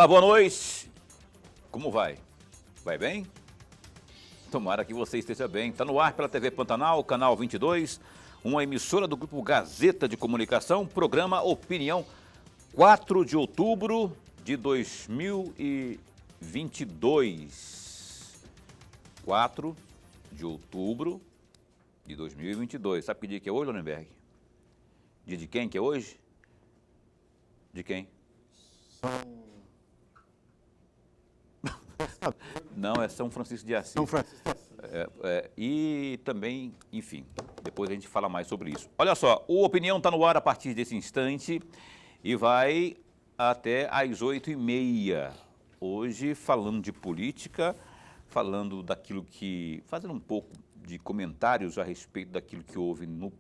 Olá, boa noite. Como vai? Vai bem? Tomara que você esteja bem. Está no ar pela TV Pantanal, canal 22, uma emissora do Grupo Gazeta de Comunicação, programa Opinião, 4 de outubro de 2022. 4 de outubro de 2022. Sabe que dia que é hoje, Lorenberg? Dia de quem que é hoje? De quem? Não, é São Francisco de Assis. São Francisco. E também, enfim, depois a gente fala mais sobre isso. Olha só, o Opinião está no ar a partir desse instante e vai até às 8h30. Hoje falando de política, falando daquilo que... fazendo um pouco de comentários a respeito daquilo que houve no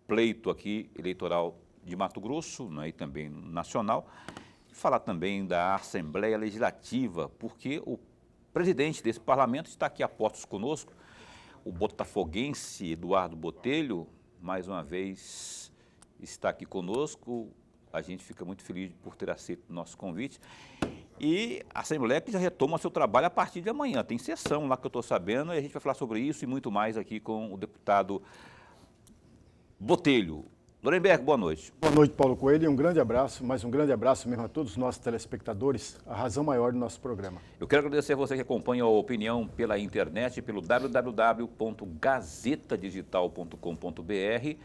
pleito aqui eleitoral de Mato Grosso, né, e também nacional. Falar também da Assembleia Legislativa, porque o presidente desse parlamento está aqui a postos conosco, o botafoguense Eduardo Botelho, mais uma vez está aqui conosco. A gente fica muito feliz por ter aceito o nosso convite. E a Assembleia que já retoma seu trabalho a partir de amanhã. Tem sessão lá que eu estou sabendo e a gente vai falar sobre isso e muito mais aqui com o deputado Botelho. Lorenberg, boa noite. Boa noite, Paulo Coelho, e um grande abraço, mais um grande abraço mesmo a todos os nossos telespectadores, a razão maior do nosso programa. Eu quero agradecer a você que acompanha a Opinião pela internet, pelo www.gazetadigital.com.br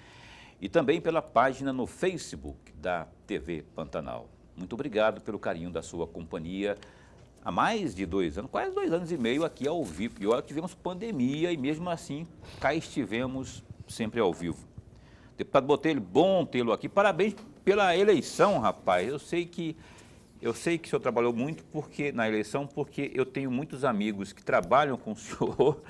e também pela página no Facebook da TV Pantanal. Muito obrigado pelo carinho da sua companhia há mais de 2 anos, quase 2 anos e meio aqui ao vivo. E olha que tivemos pandemia e mesmo assim cá estivemos sempre ao vivo. Deputado Botelho, bom tê-lo aqui. Parabéns pela eleição, rapaz. Eu sei que o senhor trabalhou muito na eleição, porque eu tenho muitos amigos que trabalham com o senhor.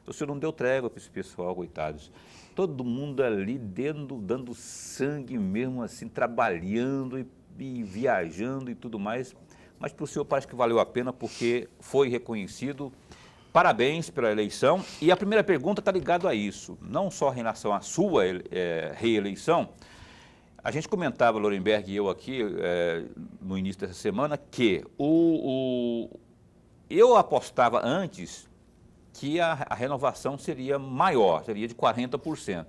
O senhor não deu trégua para esse pessoal, coitados. Todo mundo ali dando sangue mesmo, assim, trabalhando e viajando e tudo mais. Mas para o senhor parece que valeu a pena, porque foi reconhecido. Parabéns pela eleição. E a primeira pergunta está ligada a isso, não só em relação à sua reeleição. A gente comentava, Lorenberg e eu aqui, no início dessa semana, que eu apostava antes que a renovação seria maior, seria de 40%.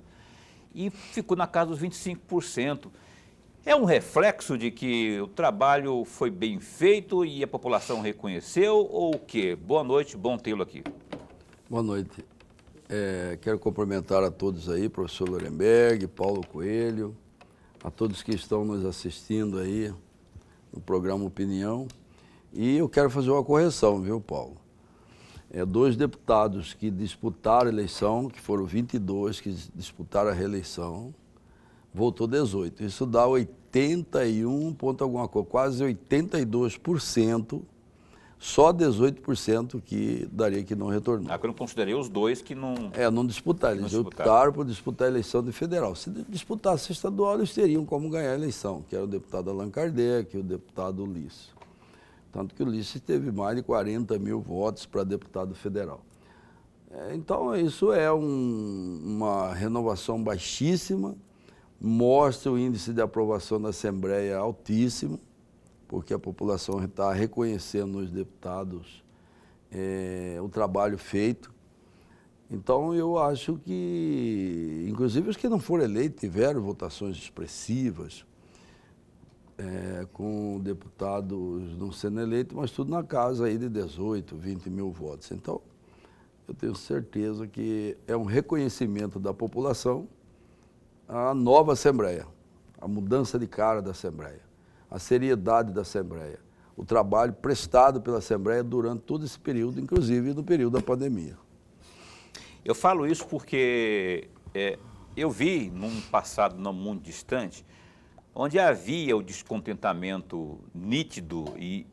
E ficou na casa dos 25%. É um reflexo de que o trabalho foi bem feito e a população reconheceu, ou o quê? Boa noite, bom tê-lo aqui. Boa noite. Quero cumprimentar a todos aí, professor Lorenberg, Paulo Coelho, a todos que estão nos assistindo aí no programa Opinião. E eu quero fazer uma correção, viu, Paulo? 2 deputados que disputaram a eleição, que foram 22 que disputaram a reeleição, votou 18. Isso dá 81 ponto alguma coisa, quase 82%, só 18% que daria que não retornou. Eu não considerei os 2 que não... Não disputaram, eles optaram por disputar a eleição de federal. Se disputasse estadual, eles teriam como ganhar a eleição, que era o deputado Allan Kardec e o deputado Ulisses. Tanto que o Ulisses teve mais de 40 mil votos para deputado federal. Então, isso é uma renovação baixíssima, mostra o índice de aprovação da Assembleia altíssimo, porque a população está reconhecendo nos deputados o trabalho feito. Então, eu acho que, inclusive os que não foram eleitos, tiveram votações expressivas, com deputados não sendo eleitos, mas tudo na casa aí de 18, 20 mil votos. Então, eu tenho certeza que é um reconhecimento da população a nova Assembleia, a mudança de cara da Assembleia, a seriedade da Assembleia, o trabalho prestado pela Assembleia durante todo esse período, inclusive no período da pandemia. Eu falo isso porque eu vi, num passado não muito distante, onde havia o descontentamento nítido e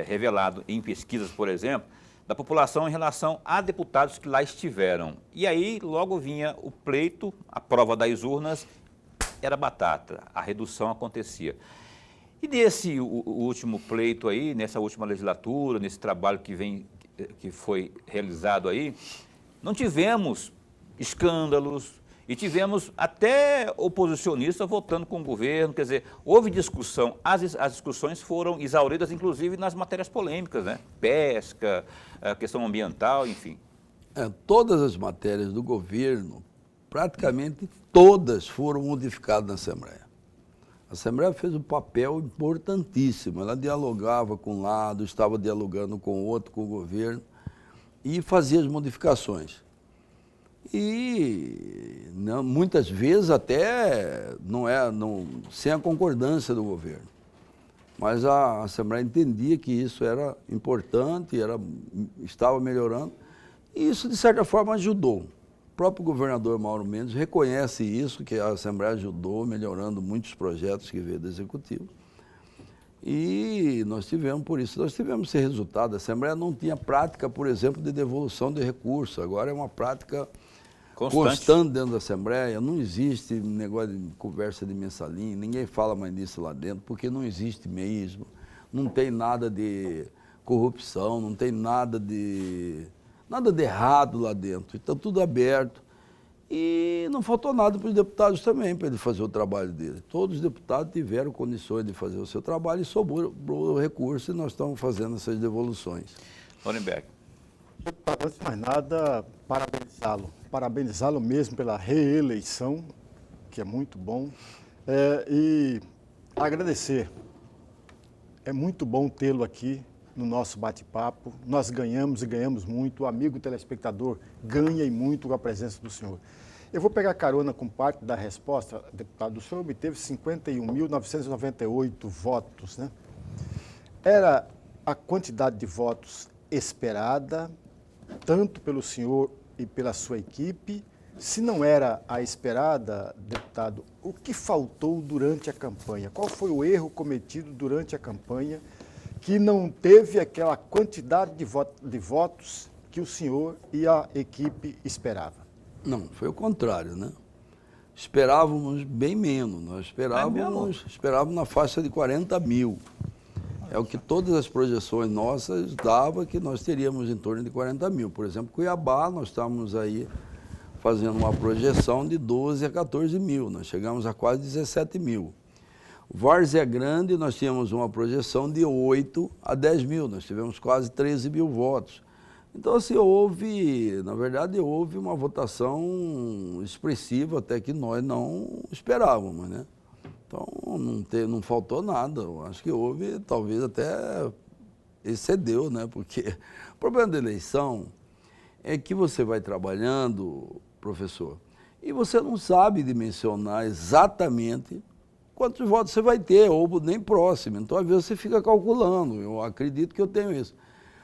revelado em pesquisas, por exemplo, da população em relação a deputados que lá estiveram. E aí logo vinha o pleito, a prova das urnas, era batata, a redução acontecia. E nesse último pleito aí, nessa última legislatura, nesse trabalho que foi realizado aí, não tivemos escândalos, E tivemos até oposicionistas votando com o governo, quer dizer, houve discussão, as discussões foram exauridas, inclusive nas matérias polêmicas, né? Pesca, a questão ambiental, enfim. Todas as matérias do governo, praticamente todas foram modificadas na Assembleia. A Assembleia fez um papel importantíssimo, ela dialogava com um lado, estava dialogando com o outro, com o governo, e fazia as modificações. E muitas vezes até sem a concordância do governo. Mas a Assembleia entendia que isso era importante, estava melhorando, e isso, de certa forma, ajudou. O próprio governador Mauro Mendes reconhece isso, que a Assembleia ajudou, melhorando muitos projetos que veio do Executivo. E nós tivemos esse resultado. A Assembleia não tinha prática, por exemplo, de devolução de recursos. Agora é uma prática constante dentro da Assembleia. Não existe negócio de conversa de mensalinho, ninguém fala mais disso lá dentro, porque não existe mesmo. Não tem nada de corrupção, não tem nada de errado lá dentro. Está tudo aberto. E não faltou nada para os deputados também, para ele fazer o trabalho dele. Todos os deputados tiveram condições de fazer o seu trabalho e sobrou o recurso, e nós estamos fazendo essas devoluções. Lorenberg. Antes de mais nada, parabenizá-lo mesmo pela reeleição, que é muito bom, e agradecer. É muito bom tê-lo aqui no nosso bate-papo. Nós ganhamos e ganhamos muito, o amigo telespectador ganha e muito com a presença do senhor. Eu vou pegar carona com parte da resposta, deputado. O senhor obteve 51.998 votos, né? Era a quantidade de votos esperada, tanto pelo senhor e pela sua equipe. Se não era a esperada, deputado, o que faltou durante a campanha? Qual foi o erro cometido durante a campanha que não teve aquela quantidade de votos que o senhor e a equipe esperavam? Não, foi o contrário, né? Esperávamos bem menos, nós esperávamos na faixa de 40 mil. É o que todas as projeções nossas davam, que nós teríamos em torno de 40 mil. Por exemplo, Cuiabá, nós estávamos aí fazendo uma projeção de 12 a 14 mil, nós chegamos a quase 17 mil. Várzea Grande, nós tínhamos uma projeção de 8 a 10 mil, nós tivemos quase 13 mil votos. Então, assim, na verdade, houve uma votação expressiva, até que nós não esperávamos, né? Então, não faltou nada. Eu acho que houve, talvez até excedeu, né? Porque o problema da eleição é que você vai trabalhando, professor, e você não sabe dimensionar exatamente quantos votos você vai ter, ou nem próximo. Então, às vezes, você fica calculando. Eu acredito que eu tenho isso.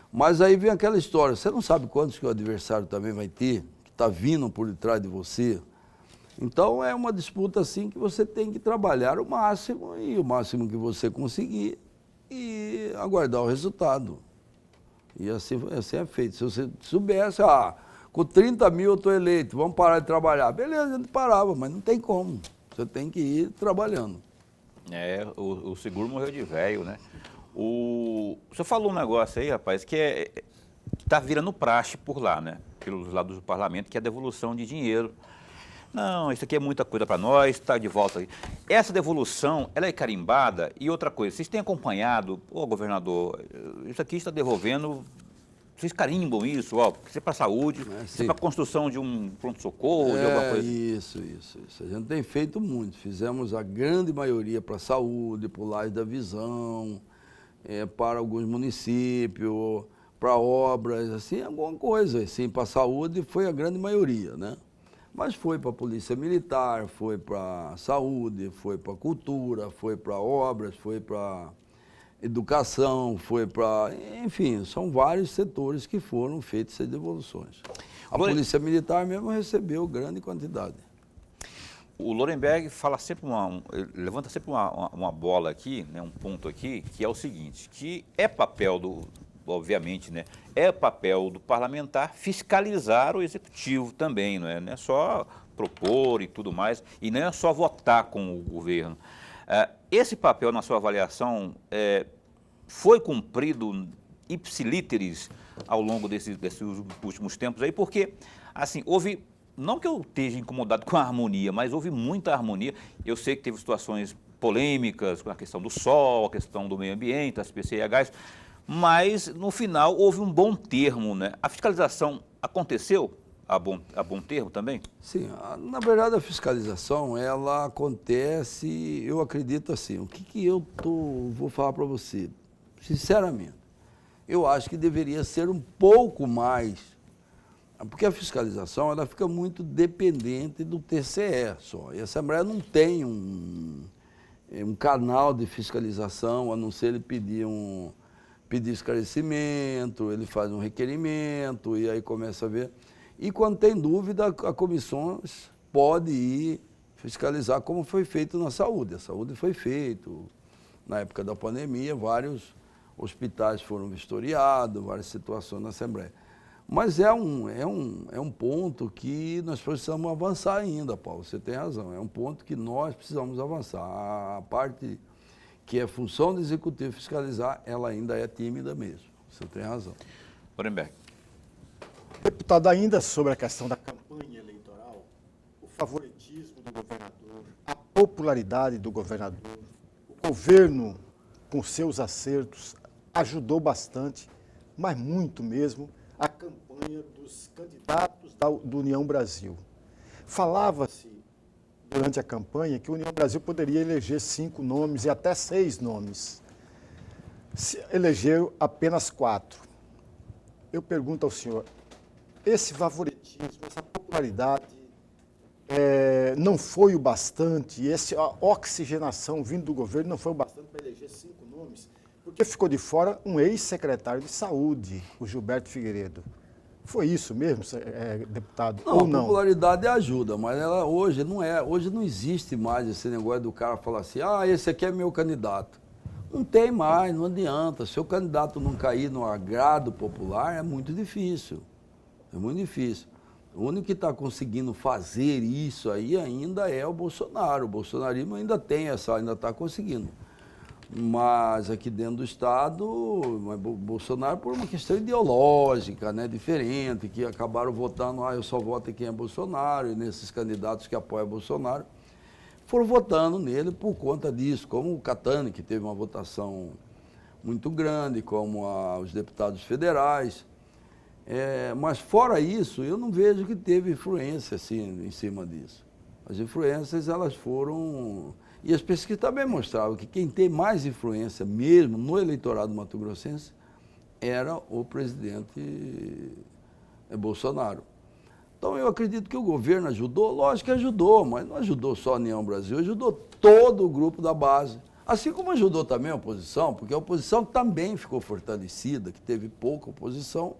Mas aí vem aquela história, você não sabe quantos que o adversário também vai ter, que está vindo por detrás de você. Então é uma disputa assim que você tem que trabalhar o máximo, e o máximo que você conseguir, e aguardar o resultado. E assim é feito. Se você soubesse, com 30 mil eu estou eleito, vamos parar de trabalhar. Beleza, a gente parava, mas não tem como. Você tem que ir trabalhando. O seguro morreu de velho, né? O senhor falou um negócio aí, rapaz, que está virando praxe por lá, né? Pelos lados do parlamento, que é a devolução de dinheiro. Não, isso aqui é muita coisa para nós, está de volta aí. Essa devolução, ela é carimbada. E outra coisa, vocês têm acompanhado, governador, isso aqui está devolvendo, vocês carimbam isso, isso é para a saúde, isso é para a construção de um pronto-socorro, de alguma coisa. Isso. A gente tem feito muito. Fizemos a grande maioria para a saúde, para o Laje da Visão, para alguns municípios, para obras, assim, alguma coisa, assim, para a saúde foi a grande maioria, né? Mas foi para a Polícia Militar, foi para a saúde, foi para a cultura, foi para obras, foi para educação, foi para... Enfim, são vários setores que foram feitas essas devoluções. A Polícia Militar mesmo recebeu grande quantidade. O Lorenberg fala sempre levanta sempre uma bola aqui, né, um ponto aqui, que é o seguinte, que é papel obviamente, né, é papel do parlamentar fiscalizar o executivo também, não é só propor e tudo mais, e não é só votar com o governo. Esse papel, na sua avaliação, foi cumprido ipsilíteris ao longo desses últimos tempos aí, porque, assim, houve não que eu esteja incomodado com a harmonia, mas houve muita harmonia. Eu sei que teve situações polêmicas com a questão do sol, a questão do meio ambiente, as PCHs, mas no final houve um bom termo, né? A fiscalização aconteceu a bom termo também? Sim, na verdade a fiscalização, ela acontece, eu acredito assim, o que vou falar para você, sinceramente, eu acho que deveria ser um pouco mais, porque a fiscalização, ela fica muito dependente do TCE só, e a Assembleia não tem um canal de fiscalização, a não ser ele pedir esclarecimento, ele faz um requerimento, e aí começa a ver. E quando tem dúvida, a comissão pode ir fiscalizar, como foi feito na saúde. A saúde foi feito, na época da pandemia, vários hospitais foram vistoriados, várias situações na Assembleia. Mas é um ponto que nós precisamos avançar ainda, Paulo, você tem razão. É um ponto que nós precisamos avançar. A parte que é função do Executivo fiscalizar, ela ainda é tímida mesmo. Você tem razão. Orenberg. Deputado, ainda sobre a questão da campanha eleitoral, o favoritismo do governador, a popularidade do governador, o governo, com seus acertos, ajudou bastante, mas muito mesmo, a campanha dos candidatos do União Brasil. Falava-se, durante a campanha, que a União Brasil poderia eleger 5 nomes e até 6 nomes. Se elegeram apenas 4. Eu pergunto ao senhor, esse favoritismo, essa popularidade não foi o bastante, a oxigenação vindo do governo não foi o bastante para eleger 5 nomes, porque ficou de fora um ex-secretário de saúde, o Gilberto Figueiredo. Foi isso mesmo, deputado? Não, ou não? A popularidade ajuda, mas ela hoje não existe mais esse negócio do cara falar assim, esse aqui é meu candidato. Não tem mais, não adianta. Se o candidato não cair no agrado popular, é muito difícil. É muito difícil. O único que está conseguindo fazer isso aí ainda é o Bolsonaro. O bolsonarismo ainda está conseguindo. Mas aqui dentro do Estado, o Bolsonaro por uma questão ideológica, né, diferente, que acabaram votando, eu só voto em quem é Bolsonaro, e nesses candidatos que apoiam Bolsonaro, foram votando nele por conta disso, como o Catani, que teve uma votação muito grande, como os deputados federais. Mas fora isso, eu não vejo que teve influência assim, em cima disso. As influências, elas foram... E as pesquisas também mostravam que quem tem mais influência mesmo no eleitorado mato-grossense era o presidente Bolsonaro. Então eu acredito que o governo ajudou, lógico que ajudou, mas não ajudou só a União Brasil, ajudou todo o grupo da base. Assim como ajudou também a oposição, porque a oposição também ficou fortalecida, que teve pouca oposição,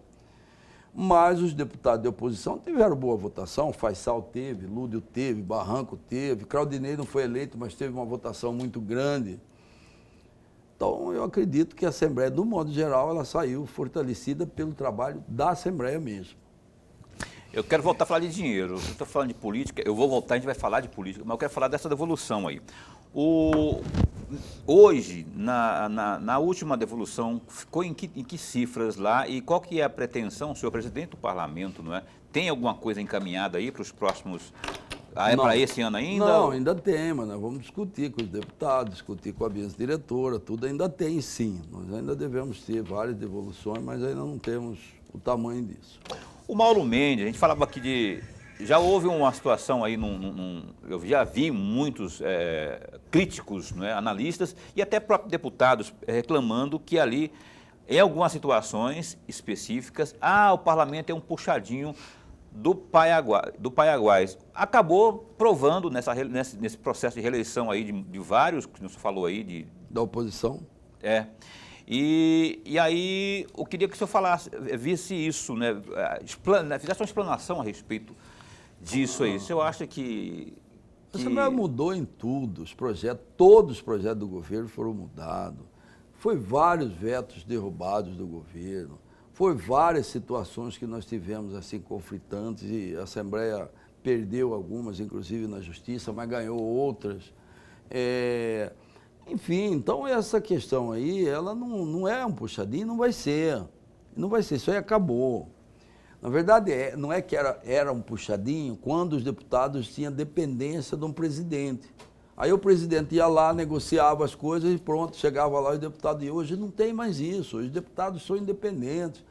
mas os deputados de oposição tiveram boa votação, Faisal teve, Lúdio teve, Barranco teve, Claudinei não foi eleito, mas teve uma votação muito grande. Então, eu acredito que a Assembleia, do modo geral, ela saiu fortalecida pelo trabalho da Assembleia mesmo. Eu quero voltar a falar de dinheiro, eu estou falando de política, eu vou voltar, a gente vai falar de política, mas eu quero falar dessa devolução aí. Hoje, na última devolução, ficou em que cifras lá e qual que é a pretensão, senhor presidente do parlamento, não é? Tem alguma coisa encaminhada aí para os próximos... para esse ano ainda? Não, ainda tem, mas nós vamos discutir com os deputados, discutir com a mesa diretora, tudo ainda tem sim. Nós ainda devemos ter várias devoluções, mas ainda não temos o tamanho disso. O Mauro Mendes, a gente falava aqui de... Já houve uma situação aí, eu já vi muitos críticos, né, analistas e até próprios deputados reclamando que ali, em algumas situações específicas, o parlamento é um puxadinho do Paiaguás. Acabou provando nesse processo de reeleição aí de vários, que você falou aí. Da oposição? E aí, eu queria que o senhor visse isso, né, fizesse uma explanação a respeito disso aí. O senhor acha que... A Assembleia mudou em tudo, todos os projetos do governo foram mudados, foi vários vetos derrubados do governo, foi várias situações que nós tivemos assim conflitantes e a Assembleia perdeu algumas, inclusive na Justiça, mas ganhou outras. Enfim, então essa questão aí, ela não é um puxadinho, não vai ser, isso aí acabou. Na verdade, não é que era um puxadinho quando os deputados tinham dependência de um presidente. Aí o presidente ia lá, negociava as coisas e pronto, chegava lá os deputados. E hoje não tem mais isso, os deputados são independentes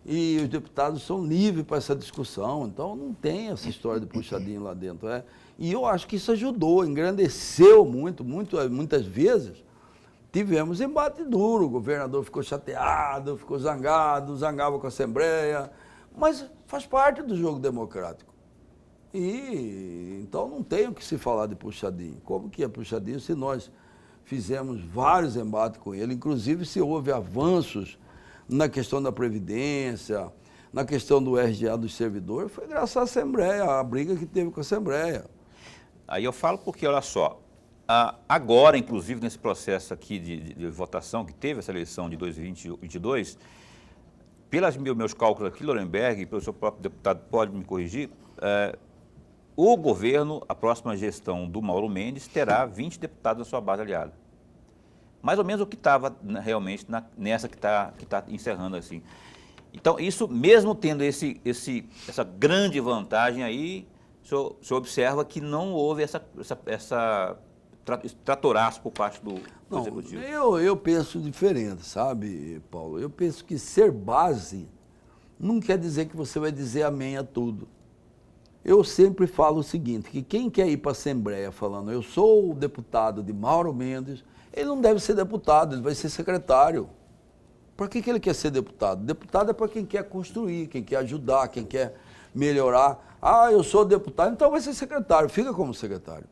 e os deputados são livres para essa discussão. Então não tem essa história de puxadinho lá dentro. E eu acho que isso ajudou, engrandeceu muitas vezes. Tivemos embate duro, o governador ficou chateado, ficou zangava com a Assembleia, mas faz parte do jogo democrático. E então não tem o que se falar de puxadinho. Como que é puxadinho se nós fizemos vários embates com ele, inclusive se houve avanços na questão da Previdência, na questão do RGA dos servidores, foi graças à Assembleia, a briga que teve com a Assembleia. Aí eu falo porque, olha só, agora, inclusive, nesse processo aqui de votação que teve essa eleição de 2022, pelos meus cálculos aqui, Lorenberg, e pelo seu próprio deputado pode me corrigir, o governo, a próxima gestão do Mauro Mendes, terá 20 deputados na sua base aliada. Mais ou menos o que estava realmente nessa que está encerrando assim. Então, isso mesmo tendo essa grande vantagem aí, o senhor observa que não houve essa tratoraço por parte do Executivo. Eu penso diferente, sabe, Paulo? Eu penso que ser base não quer dizer que você vai dizer amém a tudo. Eu sempre falo o seguinte, que quem quer ir para a Assembleia falando eu sou o deputado de Mauro Mendes, ele não deve ser deputado, ele vai ser secretário. Para que ele quer ser deputado? Deputado é para quem quer construir, quem quer ajudar, quem quer melhorar. Ah, eu sou deputado, então vai ser secretário, fica como secretário.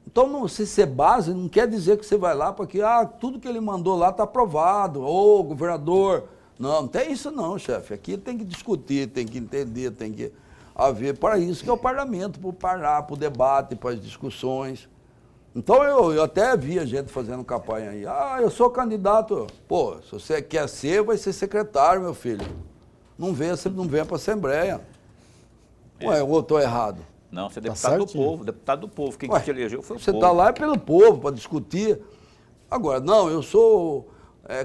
Então, você ser base não quer dizer que você vai lá para que tudo que ele mandou lá está aprovado, ô governador. Não tem isso não, chefe. Aqui tem que discutir, tem que entender, tem que haver. Para isso que é o parlamento, para o parar, para o debate, para as discussões. Então, eu até via gente fazendo campanha aí. Eu sou candidato. Pô, se você quer ser, vai ser secretário, meu filho. Não venha para a Assembleia. Ué, eu estou errado. Não, você é deputado do povo, deputado do povo. Quem te elegeu foi o povo. Você está lá pelo povo, para discutir. Agora, não, eu sou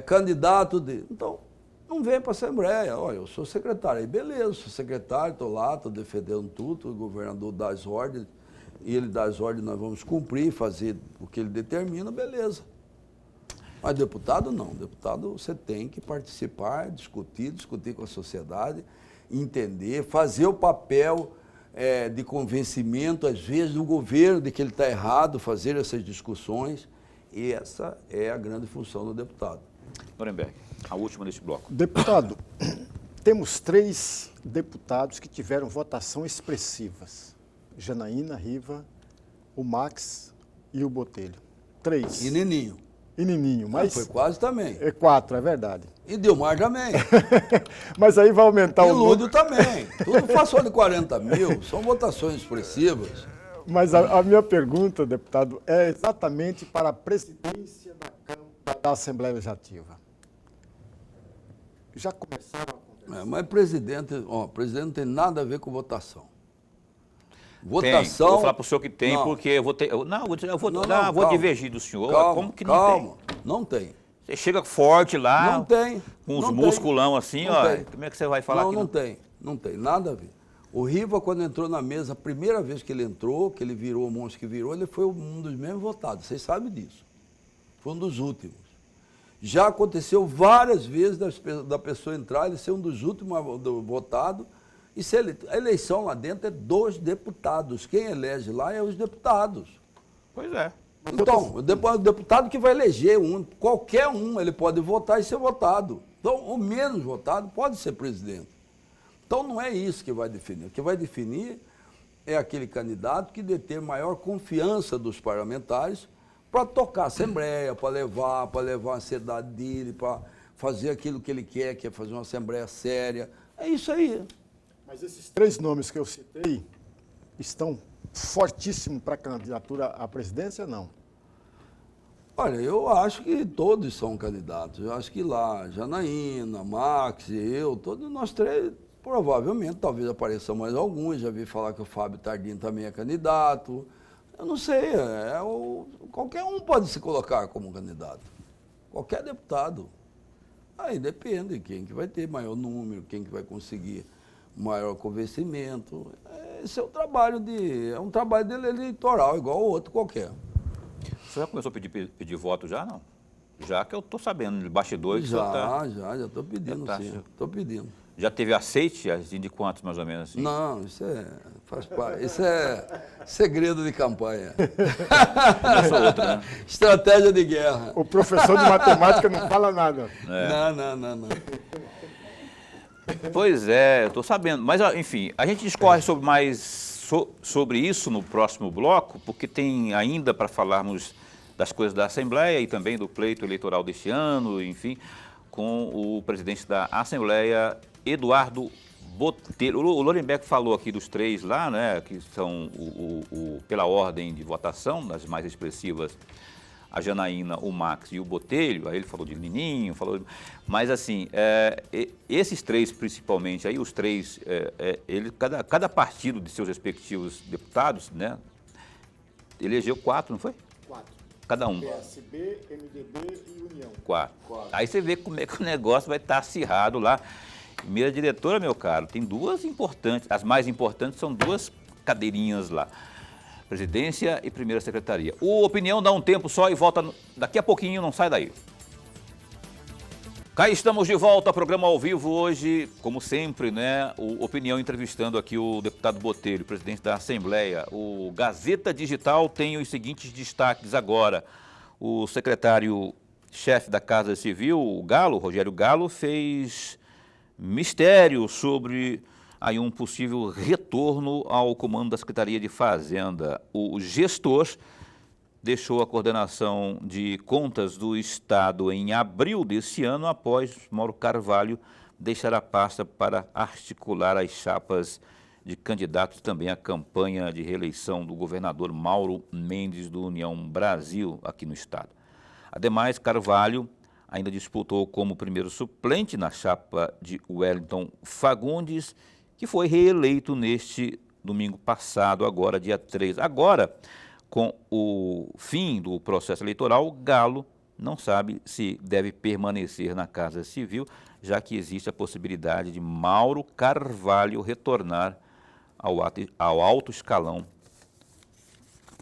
candidato de... Então, não vem para a Assembleia. Olha, eu sou secretário. Aí, beleza, sou secretário, estou lá, estou defendendo tudo, o governador dá as ordens, e ele dá as ordens, nós vamos cumprir, fazer o que ele determina, beleza. Mas deputado não. Deputado você tem que participar, discutir com a sociedade, entender, fazer o papel de convencimento, às vezes, do governo de que ele está errado, fazer essas discussões. E essa é a grande função do deputado. Lorenberg, a última deste bloco. Deputado, temos 3 deputados que tiveram votação expressivas. Janaína, Riva, o Max e o Botelho. 3. E Nininho. E Nininho, mas... Foi quase também. 4, é verdade. E Dilmar também. Mas aí vai aumentar e o Lúdio também. Tudo passou de 40 mil, são votações expressivas. Mas a minha pergunta, deputado, é exatamente para a presidência da Assembleia Legislativa. Já começaram a acontecer? Mas presidente não tem nada a ver com votação. Votação. Eu vou falar para o senhor que tem, não. Porque eu vou ter. Vou divergir do senhor. Calma, como que não tem? Não tem. Você chega forte lá. Não tem. Com os musculão assim, não ó. Tem. Como é que você vai falar não, aqui? Não tem nada a ver. O Riva, quando entrou na mesa, a primeira vez que ele entrou, que ele virou o monstro que virou, ele foi um dos mesmos votados. Vocês sabem disso. Foi um dos últimos. Já aconteceu várias vezes da pessoa entrar, ele ser um dos últimos votados. E a eleição lá dentro é dos deputados. Quem elege lá é os deputados. Pois é. Então, o deputado que vai eleger qualquer ele pode votar e ser votado. Então, o menos votado pode ser presidente. Então, não é isso que vai definir. O que vai definir é aquele candidato que detém maior confiança dos parlamentares para tocar a Assembleia, para levar a ansiedade dele, para fazer aquilo que ele quer, que é fazer uma Assembleia séria. É isso aí. Mas esses 3 nomes que eu citei estão fortíssimos para a candidatura à presidência, não? Olha, eu acho que todos são candidatos. Eu acho que lá, Janaína, Max e eu, todos nós 3, provavelmente, talvez apareçam mais alguns. Já vi falar que o Fábio Tardim também é candidato. Eu não sei, qualquer um pode se colocar como candidato. Qualquer deputado. Aí depende quem que vai ter maior número, quem que vai conseguir maior convencimento. Esse é um trabalho dele eleitoral, igual ao outro qualquer. Você já começou a pedir voto já, não? Já que eu estou sabendo, de bastidores... Já estou pedindo, sim. Estou pedindo. Já teve aceite, assim, de quantos, mais ou menos? Assim? Não, faz parte. Isso é segredo de campanha. Outra, né? Estratégia de guerra. O professor de matemática não fala nada. Não. Pois é, eu estou sabendo. Mas, enfim, a gente discorre sobre isso no próximo bloco, porque tem ainda para falarmos das coisas da Assembleia e também do pleito eleitoral deste ano, enfim, com o presidente da Assembleia, Eduardo Botelho. O Lorenbeck falou aqui dos três lá, né, que são pela ordem de votação, das mais expressivas, a Janaína, o Max e o Botelho. Aí ele falou de Nininho, mas assim, esses três principalmente, aí os três, cada partido de seus respectivos deputados, né, elegeu 4, não foi? 4. Cada um. PSB, MDB e União. 4. Aí você vê como é que o negócio vai estar acirrado lá. Primeira diretora, meu caro, tem duas importantes, as mais importantes são duas cadeirinhas lá. Presidência e primeira secretaria. O Opinião dá um tempo só e volta daqui a pouquinho, não sai daí. Cá estamos de volta, programa ao vivo hoje, como sempre, né? O Opinião entrevistando aqui o deputado Botelho, presidente da Assembleia. O Gazeta Digital tem os seguintes destaques agora. O secretário-chefe da Casa Civil, o Galo, Rogério Galo, fez mistério sobre aí um possível retorno ao comando da Secretaria de Fazenda. O gestor deixou a coordenação de contas do Estado em abril desse ano, após Mauro Carvalho deixar a pasta para articular as chapas de candidatos também à campanha de reeleição do governador Mauro Mendes do União Brasil aqui no Estado. Ademais, Carvalho ainda disputou como primeiro suplente na chapa de Wellington Fagundes, que foi reeleito neste domingo passado, agora dia 3. Agora, com o fim do processo eleitoral, Galo não sabe se deve permanecer na Casa Civil, já que existe a possibilidade de Mauro Carvalho retornar ao alto escalão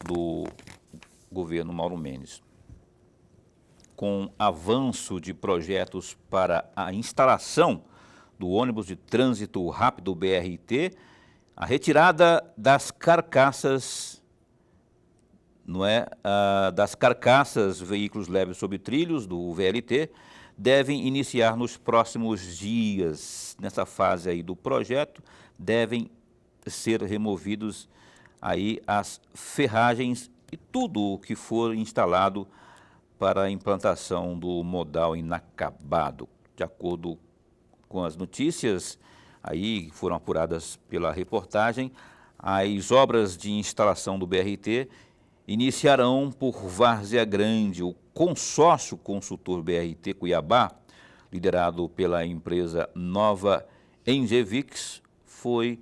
do governo Mauro Mendes. Com avanço de projetos para a instalação do ônibus de trânsito rápido BRT, a retirada das carcaças, das carcaças veículos leves sobre trilhos do VLT, devem iniciar nos próximos dias. Nessa fase aí do projeto, devem ser removidos aí as ferragens e tudo o que for instalado para a implantação do modal inacabado. De acordo com as notícias aí que foram apuradas pela reportagem, as obras de instalação do BRT iniciarão por Várzea Grande. O consórcio consultor BRT Cuiabá, liderado pela empresa Nova Engevix, foi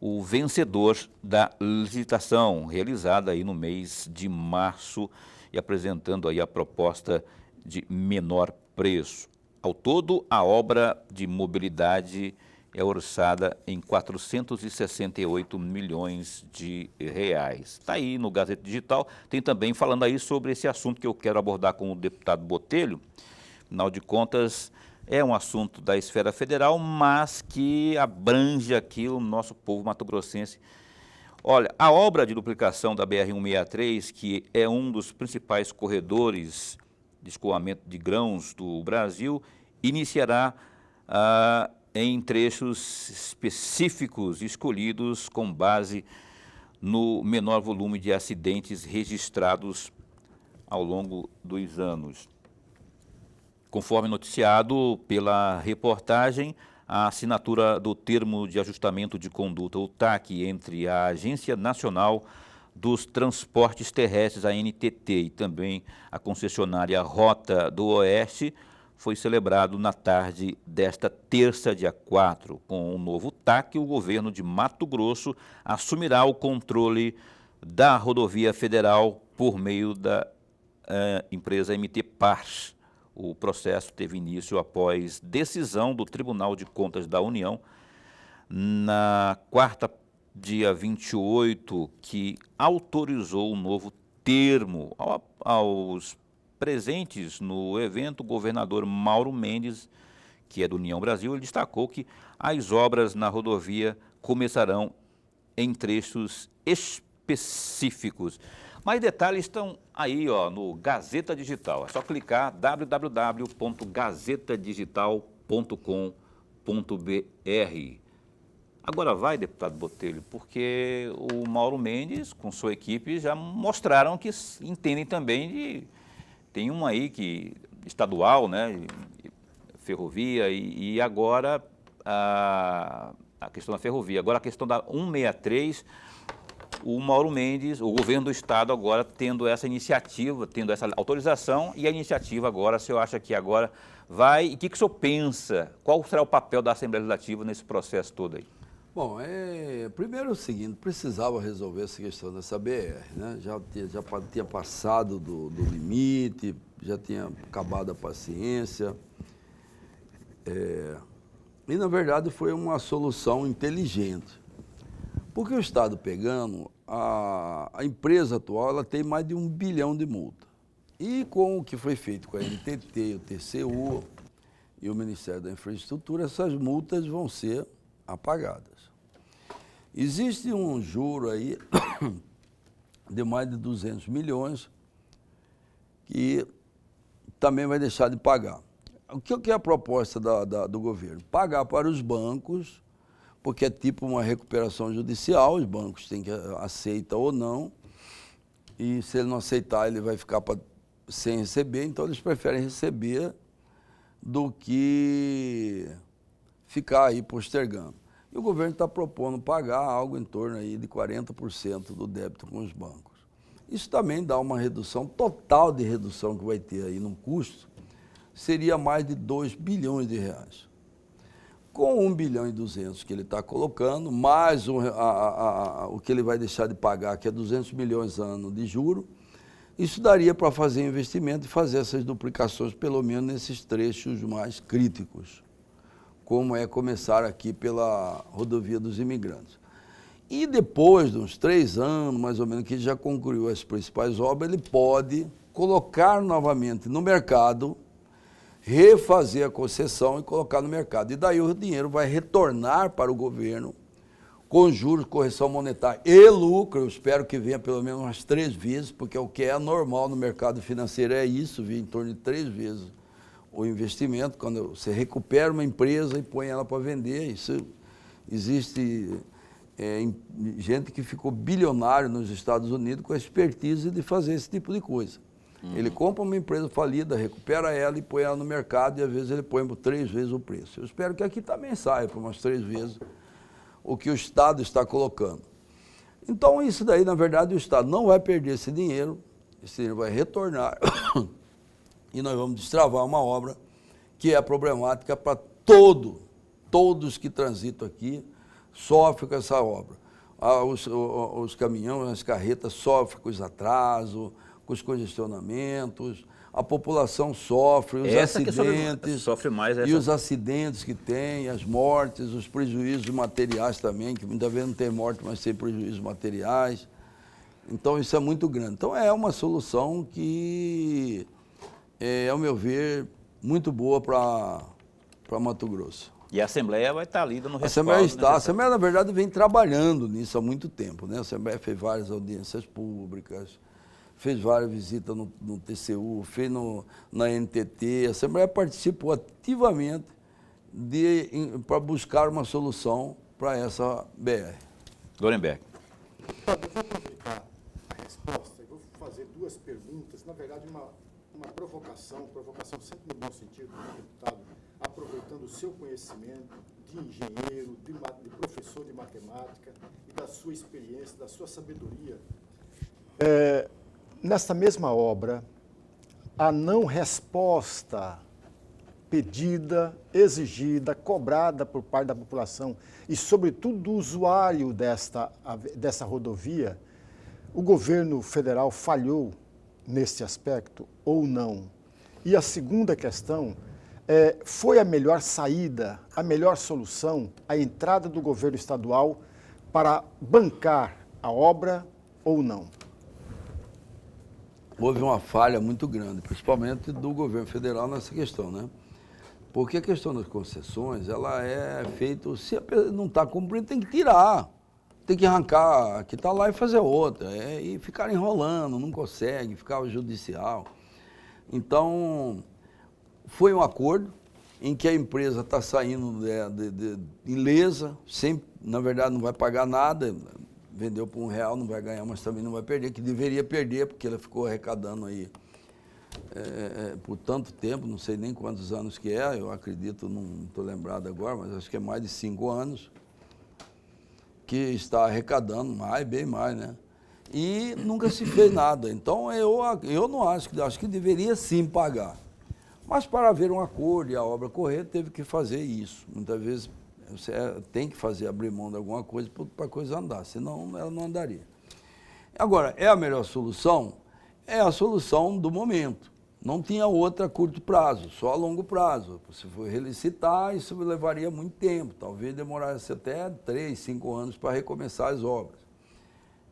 o vencedor da licitação realizada aí no mês de março e apresentando aí a proposta de menor preço. Ao todo, a obra de mobilidade é orçada em 468 milhões de reais. Está aí no Gazeta Digital, tem também falando aí sobre esse assunto que eu quero abordar com o deputado Botelho. Afinal de contas, é um assunto da esfera federal, mas que abrange aqui o nosso povo mato-grossense. Olha, a obra de duplicação da BR-163, que é um dos principais corredores de escoamento de grãos do Brasil, iniciará em trechos específicos escolhidos com base no menor volume de acidentes registrados ao longo dos anos. Conforme noticiado pela reportagem, a assinatura do termo de ajustamento de conduta, o TAC, entre a Agência Nacional dos Transportes Terrestres, a ANTT, e também a concessionária Rota do Oeste, foi celebrado na tarde desta terça, dia 4. Com o novo TAC, o governo de Mato Grosso assumirá o controle da rodovia federal por meio da empresa MT Par. O processo teve início após decisão do Tribunal de Contas da União na quarta, dia 28, que autorizou um novo termo aos presentes no evento. O governador Mauro Mendes, que é do União Brasil, ele destacou que as obras na rodovia começarão em trechos específicos. Mais detalhes estão aí, ó, no Gazeta Digital. É só clicar www.gazetadigital.com.br. Agora vai, deputado Botelho, porque o Mauro Mendes, com sua equipe, já mostraram que entendem também tem uma aí que estadual, né, ferrovia, e agora a questão da ferrovia. Agora a questão da 163, o Mauro Mendes, o governo do estado agora tendo essa iniciativa, tendo essa autorização, e a iniciativa agora, o senhor acha que agora vai, e o que o senhor pensa? Qual será o papel da Assembleia Legislativa nesse processo todo aí? Bom, primeiro é o seguinte, precisava resolver essa questão dessa BR, né? Já tinha passado do limite, já tinha acabado a paciência. E, na verdade, foi uma solução inteligente. Porque o Estado pegando, a empresa atual ela tem mais de 1 bilhão de multa. E com o que foi feito com a NTT, o TCU e o Ministério da Infraestrutura, essas multas vão ser apagadas. Existe um juro aí de mais de 200 milhões que também vai deixar de pagar. O que é a proposta do governo? Pagar para os bancos, porque é tipo uma recuperação judicial, os bancos têm que aceitar ou não, e se ele não aceitar, ele vai ficar sem receber, então eles preferem receber do que ficar aí postergando. E o governo está propondo pagar algo em torno aí de 40% do débito com os bancos. Isso também dá uma redução, total de redução que vai ter aí no custo, seria mais de 2 bilhões de reais. Com 1 bilhão e 200 que ele está colocando, mais o que ele vai deixar de pagar, que é 200 milhões ano de juro, isso daria para fazer investimento e fazer essas duplicações, pelo menos nesses trechos mais críticos, como é começar aqui pela rodovia dos imigrantes. E depois de uns 3 anos, mais ou menos, que ele já concluiu as principais obras, ele pode colocar novamente no mercado, refazer a concessão e colocar no mercado. E daí o dinheiro vai retornar para o governo com juros, correção monetária e lucro. Eu espero que venha pelo menos umas 3 vezes, porque o que é normal no mercado financeiro é isso, vir em torno de 3 vezes o investimento, quando você recupera uma empresa e põe ela para vender. Isso existe gente que ficou bilionário nos Estados Unidos com a expertise de fazer esse tipo de coisa. Ele compra uma empresa falida, recupera ela e põe ela no mercado, e às vezes ele põe por 3 vezes o preço. Eu espero que aqui também saia por umas 3 vezes o que o Estado está colocando. Então isso daí, na verdade, o Estado não vai perder esse dinheiro vai retornar e nós vamos destravar uma obra que é problemática para todos que transitam aqui sofrem com essa obra. Os caminhões, as carretas sofrem com os atrasos, com os congestionamentos, a população sofre, os acidentes, sofre mais e os acidentes que tem, as mortes, os prejuízos materiais também, que muitas vezes não tem morte, mas tem prejuízos materiais. Então isso é muito grande. Então é uma solução que ao meu ver, muito boa para Mato Grosso. E a Assembleia vai estar ali no respaldo. A Assembleia, na verdade, vem trabalhando nisso há muito tempo, né? A Assembleia fez várias audiências públicas, fez várias visitas no TCU, fez na NTT. A Assembleia participou ativamente para buscar uma solução para essa BR. Dorenberg. Eu vou aproveitar a resposta e vou fazer 2 perguntas, na verdade uma provocação sempre no bom sentido, né, deputado, aproveitando o seu conhecimento de engenheiro, de professor de matemática e da sua experiência, da sua sabedoria. Nesta mesma obra, a não resposta pedida, exigida, cobrada por parte da população e, sobretudo, do usuário dessa rodovia, o governo federal falhou nesse aspecto ou não? E a segunda questão foi a melhor saída, a melhor solução, a entrada do governo estadual para bancar a obra ou não? Houve uma falha muito grande, principalmente do governo federal nessa questão, né? Porque a questão das concessões, ela é feita, se a pessoa não está cumprindo, tem que tirar. Tem que arrancar, que está lá e fazer outra. E ficar enrolando, não consegue, ficar judicial. Então, foi um acordo em que a empresa está saindo ilesa, sem, na verdade não vai pagar nada, vendeu por R$1, não vai ganhar, mas também não vai perder, que deveria perder, porque ela ficou arrecadando aí por tanto tempo, não sei nem quantos anos que é, eu acredito, não estou lembrado agora, mas acho que é mais de 5 anos, que está arrecadando mais, bem mais, né? E nunca se fez nada. Então, eu não acho que deveria sim pagar. Mas para haver um acordo e a obra correr, teve que fazer isso. Muitas vezes você tem que abrir mão de alguma coisa para a coisa andar, senão ela não andaria. Agora, é a melhor solução? É a solução do momento. Não tinha outra a curto prazo, só a longo prazo. Se for relicitar, isso levaria muito tempo, talvez demorasse até 3, 5 anos para recomeçar as obras.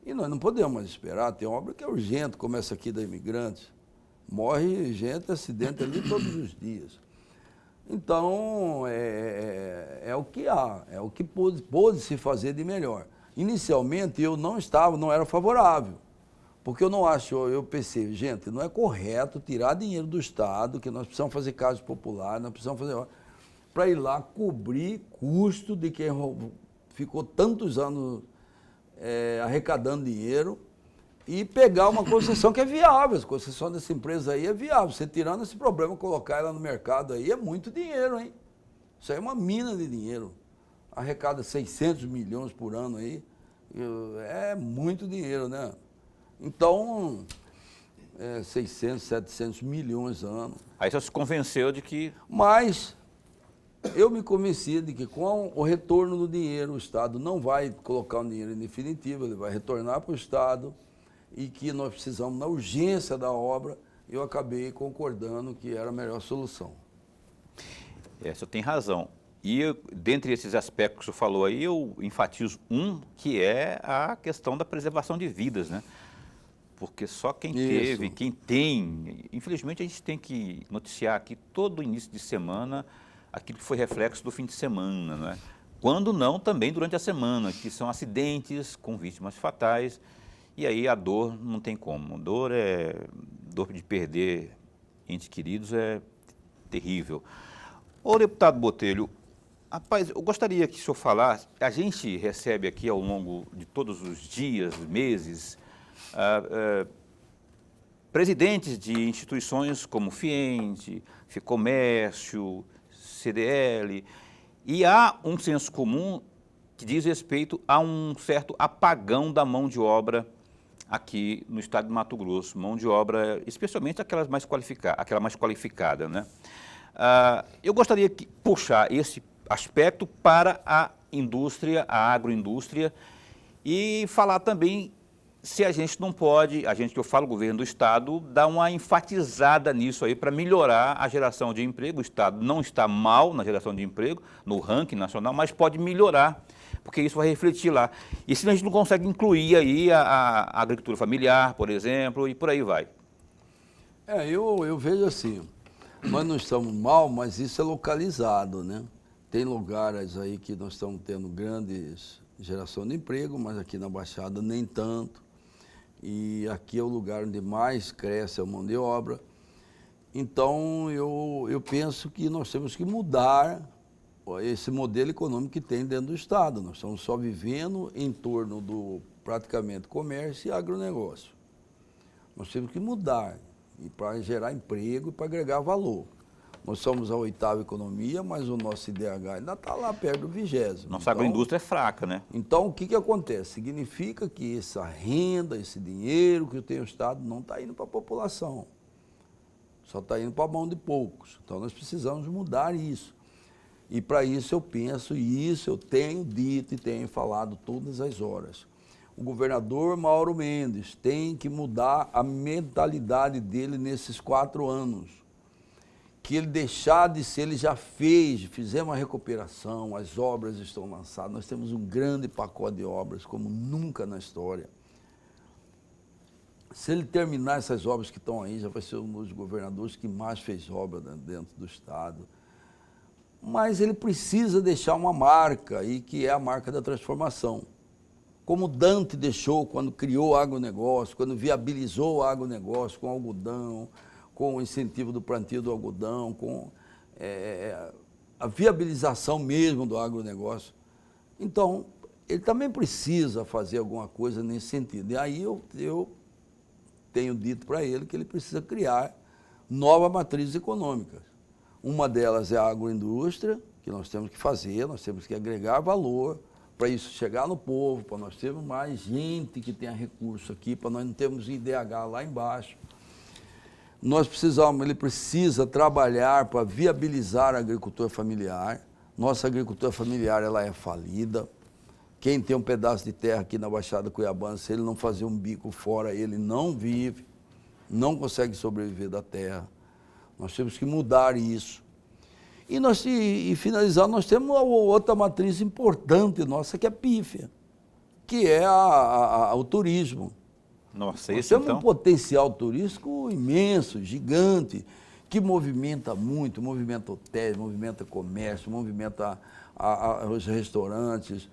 E nós não podemos mais esperar, tem obra que é urgente, começa aqui da Imigrantes. Morre gente, acidente ali todos os dias. Então, é o que há, é o que pôde se fazer de melhor. Inicialmente, eu não era favorável, porque eu pensei, gente, não é correto tirar dinheiro do Estado, que nós precisamos fazer casas populares, nós precisamos fazer, para ir lá cobrir custo de quem ficou tantos anos arrecadando dinheiro, e pegar uma concessão que é viável. A concessão dessa empresa aí é viável. Você tirando esse problema, colocar ela no mercado aí, é muito dinheiro, hein? Isso aí é uma mina de dinheiro. Arrecada 600 milhões por ano aí. É muito dinheiro, né? Então, 600, 700 milhões ano. Aí você se convenceu de que... Mas eu me convenci de que com o retorno do dinheiro, o Estado não vai colocar o dinheiro em definitivo, ele vai retornar para o Estado, e que nós precisamos, na urgência da obra, eu acabei concordando que era a melhor solução. O senhor tem razão. E dentre esses aspectos que o senhor falou aí, eu enfatizo um, que é a questão da preservação de vidas, né? Porque só quem teve, quem tem... Infelizmente, a gente tem que noticiar aqui todo início de semana aquilo que foi reflexo do fim de semana, né? Quando não, também durante a semana, que são acidentes com vítimas fatais. E aí a dor não tem como. Dor de perder entes queridos é terrível. Ô, deputado Botelho, rapaz, eu gostaria que o senhor falasse, a gente recebe aqui ao longo de todos os dias, meses, presidentes de instituições como Fiente, Ficomércio, CDL, e há um senso comum que diz respeito a um certo apagão da mão de obra aqui no estado de Mato Grosso, mão de obra, especialmente aquela mais qualificada, né? Eu gostaria de puxar esse aspecto para a indústria, a agroindústria, e falar também se a gente não pode, que eu falo, governo do estado, dar uma enfatizada nisso aí para melhorar a geração de emprego. O estado não está mal na geração de emprego, no ranking nacional, mas pode melhorar, porque isso vai refletir lá. E se a gente não consegue incluir aí a agricultura familiar, por exemplo, e por aí vai. Eu vejo assim, nós não estamos mal, mas isso é localizado, né? Tem lugares aí que nós estamos tendo grandes geração de emprego, mas aqui na Baixada nem tanto. E aqui é o lugar onde mais cresce a mão de obra. Então, eu penso que nós temos que mudar esse modelo econômico que tem dentro do Estado. Nós estamos só vivendo em torno do praticamente comércio e agronegócio. Nós temos que mudar para gerar emprego e para agregar valor. Nós somos a 8ª economia, mas o nosso IDH ainda está lá perto do 20º. Nossa agroindústria é fraca, né? Então, o que acontece? Significa que essa renda, esse dinheiro que tem o Estado não está indo para a população. Só está indo para a mão de poucos. Então, nós precisamos mudar isso. E para isso eu penso, e isso eu tenho dito e tenho falado todas as horas. O governador Mauro Mendes tem que mudar a mentalidade dele nesses 4 anos. que ele deixar de ser, ele já fizemos uma recuperação, as obras estão lançadas, nós temos um grande pacote de obras, como nunca na história. Se ele terminar essas obras que estão aí, já vai ser um dos governadores que mais fez obra dentro do Estado. Mas ele precisa deixar uma marca, aí, que é a marca da transformação. Como Dante deixou quando criou o agronegócio, quando viabilizou o agronegócio com algodão, com o incentivo do plantio do algodão, com a viabilização mesmo do agronegócio. Então, ele também precisa fazer alguma coisa nesse sentido. E aí eu tenho dito para ele que ele precisa criar novas matrizes econômicas. Uma delas é a agroindústria, que nós temos que fazer, nós temos que agregar valor para isso chegar no povo, para nós termos mais gente que tenha recurso aqui, para nós não termos IDH lá embaixo. Ele precisa trabalhar para viabilizar a agricultura familiar. Nossa agricultura familiar, ela é falida. Quem tem um pedaço de terra aqui na Baixada Cuiabana, se ele não fazer um bico fora, ele não vive, não consegue sobreviver da terra. Nós temos que mudar isso. E finalizar, nós temos uma outra matriz importante nossa, que é pífia, que é o turismo. Nossa, nós esse temos então? um potencial turístico imenso, gigante, que movimenta muito, movimenta hotéis, movimenta comércio, movimenta os restaurantes,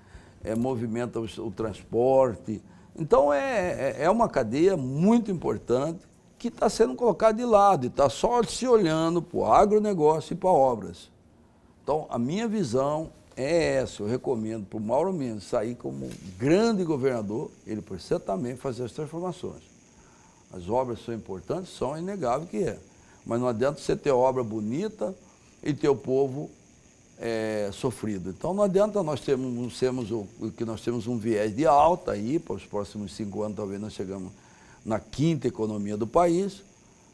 movimenta o transporte. Então, é uma cadeia muito importante que está sendo colocada de lado e está só se olhando para o agronegócio e para obras. Então, a minha visão é essa. Eu recomendo para o Mauro Mendes sair como grande governador, ele precisa também fazer as transformações. As obras são importantes, são inegável que é. Mas não adianta você ter obra bonita e ter o povo sofrido. Então não adianta nós temos um viés de alta aí, para os próximos 5 anos talvez nós chegamos na 5ª economia do país,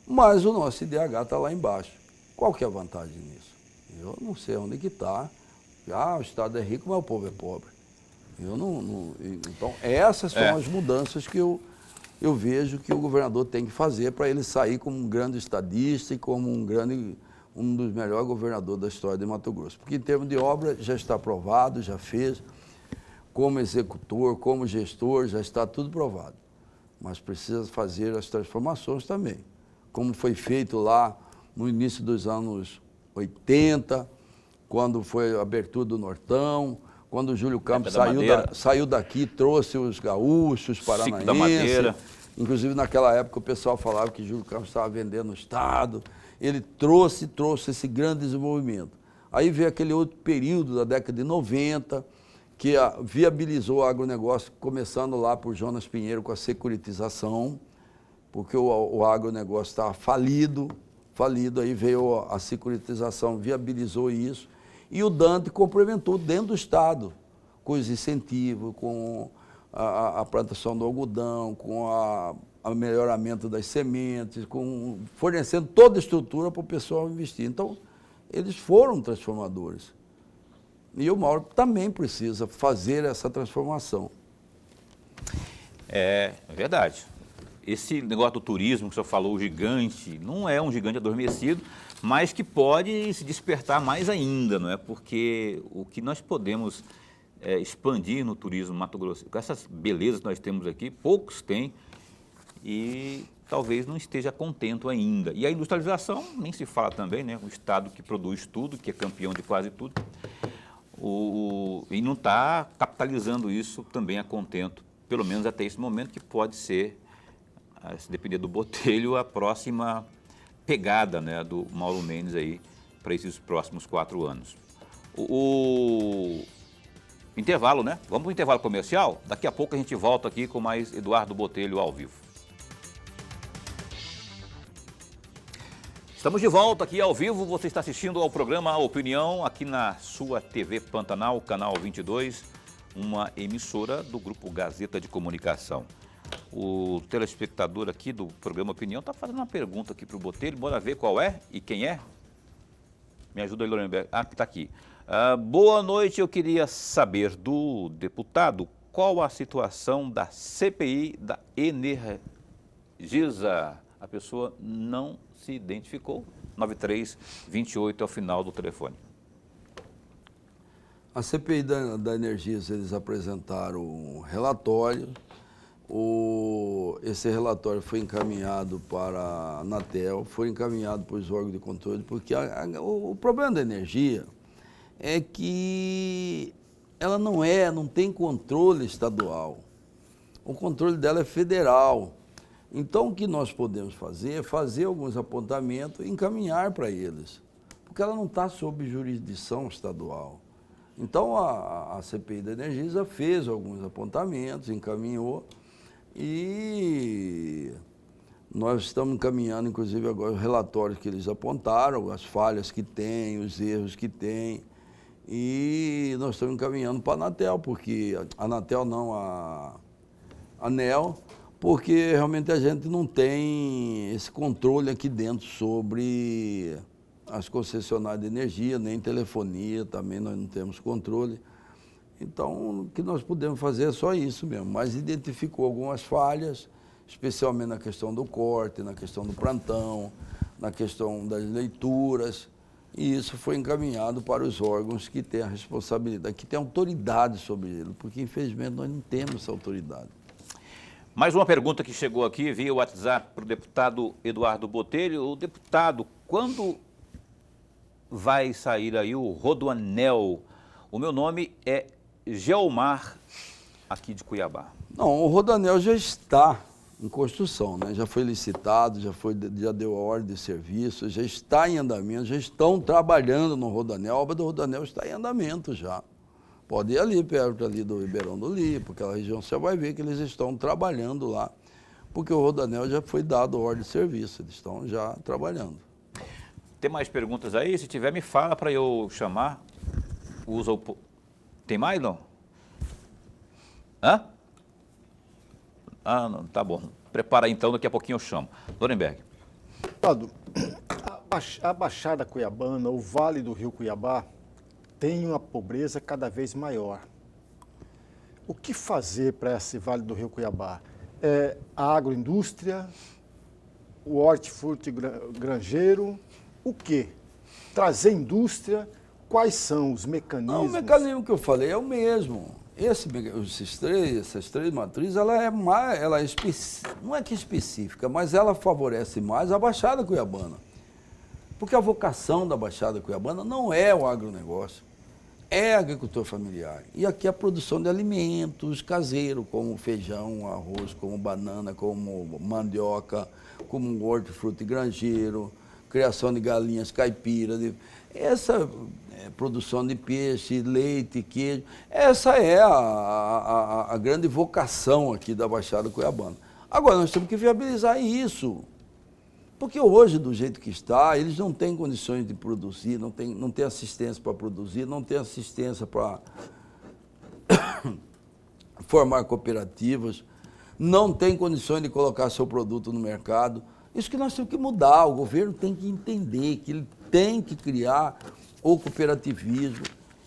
mas o nosso IDH está lá embaixo. Qual que é a vantagem nisso? Eu não sei onde que está. O Estado é rico, mas o povo é pobre. Então essas são as mudanças que eu vejo que o governador tem que fazer para ele sair como um grande estadista e como um dos melhores governadores da história de Mato Grosso. Porque em termos de obra já está aprovado, já fez, como executor, como gestor, já está tudo provado. Mas precisa fazer as transformações também. Como foi feito lá no início dos anos 80, quando foi a abertura do Nortão, quando o Júlio Campos saiu daqui, trouxe os gaúchos, paranaenses. Inclusive, naquela época, o pessoal falava que Júlio Campos estava vendendo o Estado. Ele trouxe esse grande desenvolvimento. Aí veio aquele outro período da década de 90, que viabilizou o agronegócio, começando lá por Jonas Pinheiro com a securitização, porque o agronegócio estava falido, aí veio a securitização, viabilizou isso, e o Dante complementou dentro do Estado, com os incentivos, com a plantação do algodão, com o melhoramento das sementes, fornecendo toda a estrutura para o pessoal investir. Então, eles foram transformadores. E o Mauro também precisa fazer essa transformação. É verdade. Esse negócio do turismo que o senhor falou, o gigante, não é um gigante adormecido, mas que pode se despertar mais ainda, não é? Porque o que nós podemos expandir no turismo Mato Grosso, com essas belezas que nós temos aqui, poucos têm e talvez não esteja contento ainda. E a industrialização, nem se fala também, né? O Estado que produz tudo, que é campeão de quase tudo, e não está capitalizando isso também a contento, pelo menos até esse momento, que pode ser, se depender do Botelho, a próxima pegada, né, do Mauro Mendes aí para esses próximos 4 anos. Intervalo, né? Vamos para o intervalo comercial? Daqui a pouco a gente volta aqui com mais Eduardo Botelho ao vivo. Estamos de volta aqui ao vivo, você está assistindo ao programa Opinião aqui na sua TV Pantanal, canal 22, uma emissora do Grupo Gazeta de Comunicação. O telespectador aqui do programa Opinião está fazendo uma pergunta aqui para o Botelho, bora ver qual é e quem é? Me ajuda aí, Lorenberg. Está aqui. Boa noite, eu queria saber do deputado qual a situação da CPI da Energisa. A pessoa não se identificou, 9328 é o final do telefone. A CPI da Energia, eles apresentaram um relatório. Esse relatório foi encaminhado para a Anatel, foi encaminhado para os órgãos de controle, porque o problema da energia é que ela não tem controle estadual. O controle dela é federal. Então, o que nós podemos fazer é fazer alguns apontamentos e encaminhar para eles, porque ela não está sob jurisdição estadual. Então, a CPI da Energisa fez alguns apontamentos, encaminhou, e nós estamos encaminhando, inclusive, agora os relatórios que eles apontaram, as falhas que tem, os erros que tem, e nós estamos encaminhando para a Anatel, porque a Anatel não, a ANEEL, porque realmente a gente não tem esse controle aqui dentro sobre as concessionárias de energia, nem telefonia, também nós não temos controle. Então, o que nós podemos fazer é só isso mesmo, mas identificou algumas falhas, especialmente na questão do corte, na questão do plantão, na questão das leituras, e isso foi encaminhado para os órgãos que têm a responsabilidade, que têm autoridade sobre ele, porque infelizmente nós não temos essa autoridade. Mais uma pergunta que chegou aqui via WhatsApp para o deputado Eduardo Botelho. O deputado, quando vai sair aí o Rodoanel? O meu nome é Geomar, aqui de Cuiabá. Não, o Rodoanel já está em construção, né? Já foi licitado, já deu a ordem de serviço, já está em andamento, já estão trabalhando no Rodoanel. A obra do Rodoanel está em andamento já. Pode ir ali, perto ali do Ribeirão do Lipo, aquela região, você vai ver que eles estão trabalhando lá, porque o Rodoanel já foi dado ordem de serviço, eles estão já trabalhando. Tem mais perguntas aí? Se tiver, me fala para eu chamar. Usa o... Tem mais, não? Hã? Ah, não, tá bom. Prepara aí, então, daqui a pouquinho eu chamo. Lorenberg. Deputado, a Baixada Cuiabana, o Vale do Rio Cuiabá, tem uma pobreza cada vez maior. O que fazer para esse Vale do Rio Cuiabá? É a agroindústria, o hortifruti granjeiro, o quê? Trazer indústria, quais são os mecanismos? Não, o mecanismo que eu falei é o mesmo. Essas três matrizes, ela não é que específica, mas ela favorece mais a Baixada Cuiabana. Porque a vocação da Baixada Cuiabana não é o agronegócio, é agricultor familiar. E aqui a produção de alimentos caseiros, como feijão, arroz, como banana, como mandioca, como hortifruti granjeiro, criação de galinhas caipiras, essa produção de peixe, leite, queijo, essa é a grande vocação aqui da Baixada Cuiabana. Agora, nós temos que viabilizar isso, porque hoje, do jeito que está, eles não têm condições de produzir, não tem assistência para produzir, não tem assistência para formar cooperativas, não tem condições de colocar seu produto no mercado. Isso que nós temos que mudar, o governo tem que entender que ele tem que criar o cooperativismo.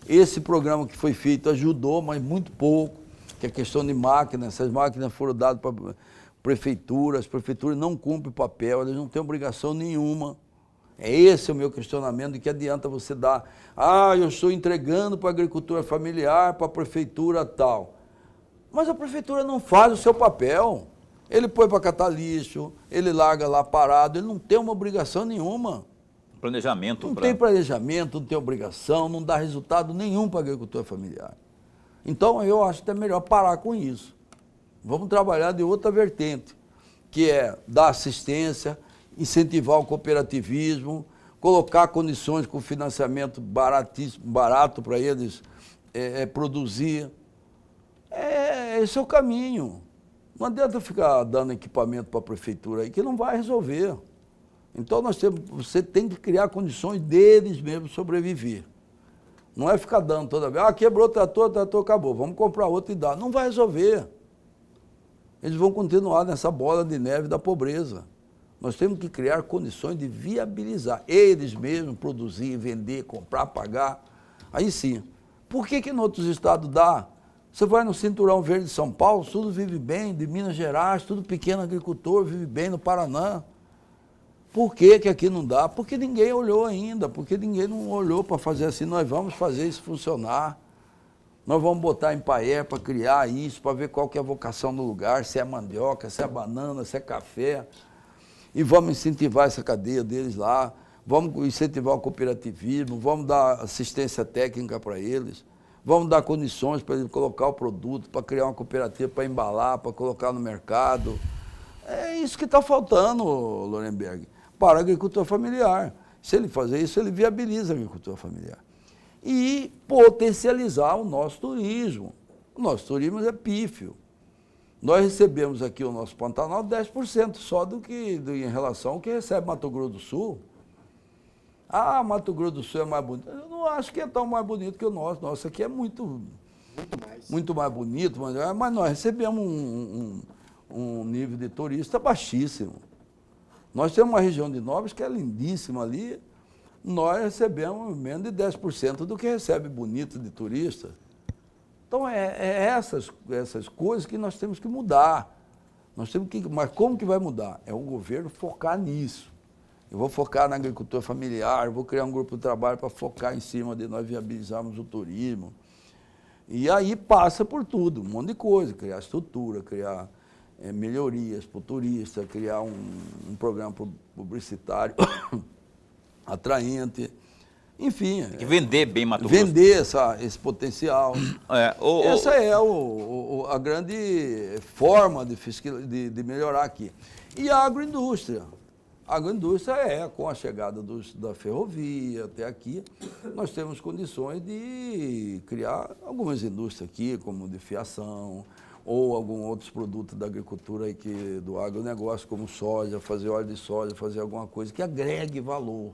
Esse programa que foi feito ajudou, mas muito pouco, que é a questão de máquinas. Essas máquinas foram dadas para prefeituras, as prefeituras não cumprem o papel, elas não têm obrigação nenhuma. Esse é o meu questionamento, de que adianta você dar, eu estou entregando para a agricultura familiar, para a prefeitura tal. Mas a prefeitura não faz o seu papel. Ele põe para catar lixo, ele larga lá parado, ele não tem uma obrigação nenhuma. Planejamento. Não tem planejamento, não tem obrigação, não dá resultado nenhum para a agricultura familiar. Então, eu acho que é melhor parar com isso. Vamos trabalhar de outra vertente, que é dar assistência, incentivar o cooperativismo, colocar condições com financiamento barato para eles produzir. Esse é o caminho. Não adianta ficar dando equipamento para a prefeitura aí, que não vai resolver. Então, você tem que criar condições deles mesmos sobreviver. Não é ficar dando toda vez, quebrou o trator acabou, vamos comprar outro e dar. Não vai resolver. Eles vão continuar nessa bola de neve da pobreza. Nós temos que criar condições de viabilizar. Eles mesmos produzir, vender, comprar, pagar. Aí sim. Por que em outros estados dá? Você vai no Cinturão Verde de São Paulo, tudo vive bem, de Minas Gerais, tudo pequeno agricultor, vive bem no Paraná. Por que que aqui não dá? Porque ninguém olhou ainda, porque ninguém não olhou para fazer assim, nós vamos fazer isso funcionar. Nós vamos botar em Paer para criar isso, para ver qual que é a vocação do lugar, se é mandioca, se é banana, se é café. E vamos incentivar essa cadeia deles lá, vamos incentivar o cooperativismo, vamos dar assistência técnica para eles, vamos dar condições para eles colocar o produto, para criar uma cooperativa, para embalar, para colocar no mercado. É isso que está faltando, Lorenberg, para o agricultor familiar. Se ele fazer isso, ele viabiliza a agricultura familiar. E potencializar o nosso turismo. O nosso turismo é pífio. Nós recebemos aqui o nosso Pantanal 10% só em relação ao que recebe Mato Grosso do Sul. Ah, Mato Grosso do Sul é mais bonito. Eu não acho que é tão mais bonito que o nosso. Nosso aqui é muito mais bonito, mas nós recebemos um nível de turista baixíssimo. Nós temos uma região de Nobres que é lindíssima ali. Nós recebemos menos de 10% do que recebe bonito de turista. Então, essas coisas que nós temos que mudar. Mas como que vai mudar? É o governo focar nisso. Eu vou focar na agricultura familiar, vou criar um grupo de trabalho para focar em cima de nós viabilizarmos o turismo. E aí passa por tudo, um monte de coisa, criar estrutura, criar melhorias para o turista, criar um programa publicitário atraente. Enfim. Tem que vender bem Mato Grosso. Vender esse potencial. Essa é a grande forma de melhorar aqui. E a agroindústria. A agroindústria com a chegada da ferrovia até aqui, nós temos condições de criar algumas indústrias aqui, como de fiação, ou alguns outros produtos da agricultura aqui, do agronegócio, como soja, fazer óleo de soja, fazer alguma coisa que agregue valor.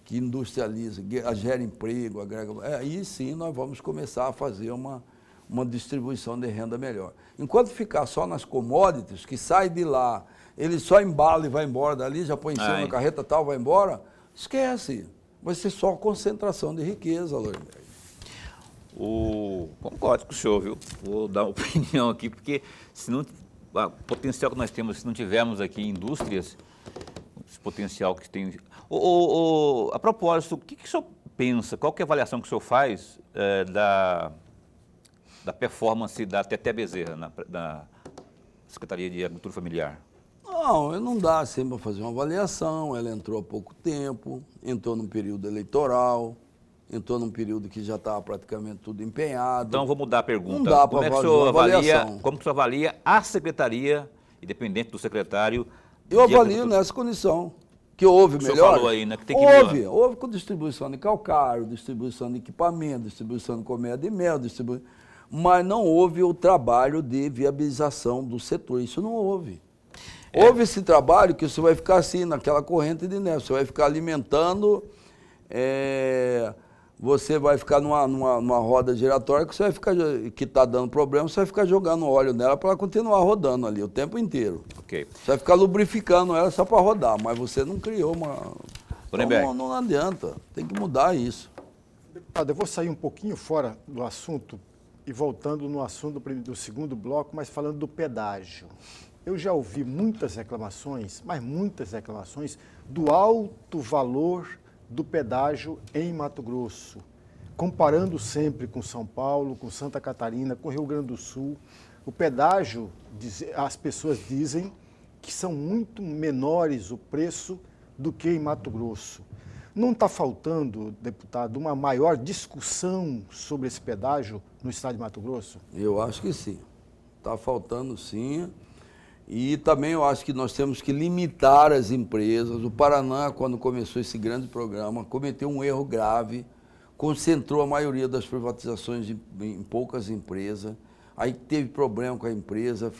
Que industrializa, gera emprego, aí sim nós vamos começar a fazer uma distribuição de renda melhor. Enquanto ficar só nas commodities, que sai de lá, ele só embala e vai embora dali, já põe em cima da carreta tal, vai embora, esquece. Vai ser só concentração de riqueza, Lorenberg. Concordo com o senhor, viu? Vou dar uma opinião aqui, porque o potencial que nós temos, se não tivermos aqui indústrias, esse potencial que tem... A propósito, o que o senhor pensa, qual que é a avaliação que o senhor faz da performance da Teté Bezerra na Secretaria de Agricultura Familiar? Não dá assim para fazer uma avaliação, ela entrou há pouco tempo, entrou num período eleitoral, entrou num período que já estava praticamente tudo empenhado. Então, vou mudar a pergunta. Não dá para fazer uma avaliação. Como que o senhor avalia a secretaria, independente do secretário? Eu avalio nessa condição, que houve melhor. O senhor falou aí, né? Que tem que houve com distribuição de calcário, distribuição de equipamento, distribuição de colmeia de mel, mas não houve o trabalho de viabilização do setor, isso não houve. Houve esse trabalho que você vai ficar assim, naquela corrente de neve, você vai ficar alimentando, você vai ficar numa roda giratória que você vai ficar, que está dando problema, você vai ficar jogando óleo nela para ela continuar rodando ali o tempo inteiro. Okay. Você vai ficar lubrificando ela só para rodar, mas você não criou uma... Então, não adianta, tem que mudar isso. Deputado, eu vou sair um pouquinho fora do assunto e voltando no assunto do segundo bloco, mas falando do pedágio. Eu já ouvi muitas reclamações, mas muitas reclamações, do alto valor do pedágio em Mato Grosso, comparando sempre com São Paulo, com Santa Catarina, com Rio Grande do Sul. O pedágio, as pessoas dizem que são muito menores o preço do que em Mato Grosso. Não está faltando, deputado, uma maior discussão sobre esse pedágio no estado de Mato Grosso? Eu acho que sim. Está faltando sim. E também eu acho que nós temos que limitar as empresas. O Paraná, quando começou esse grande programa, cometeu um erro grave, concentrou a maioria das privatizações em poucas empresas. Aí teve problema com a empresa,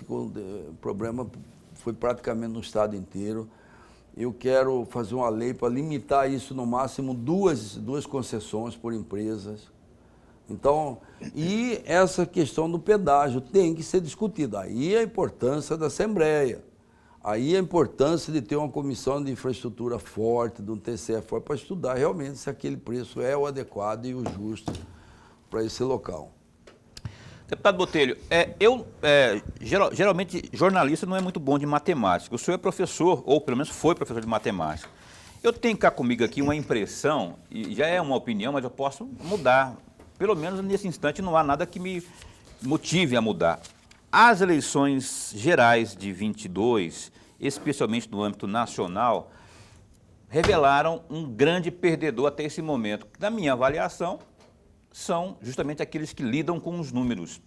problema foi praticamente no estado inteiro. Eu quero fazer uma lei para limitar isso no máximo duas concessões por empresas. Então, e essa questão do pedágio tem que ser discutida. Aí a importância da Assembleia, aí a importância de ter uma comissão de infraestrutura forte, de um TCE forte, para estudar realmente se aquele preço é o adequado e o justo para esse local. Deputado Botelho, geralmente jornalista não é muito bom de matemática. O senhor é professor, ou pelo menos foi professor de matemática. Eu tenho cá comigo aqui uma impressão, e já é uma opinião, mas eu posso mudar. Pelo menos nesse instante não há nada que me motive a mudar. As eleições gerais de 22, especialmente no âmbito nacional, revelaram um grande perdedor até esse momento. Na minha avaliação, são justamente aqueles que lidam com os números.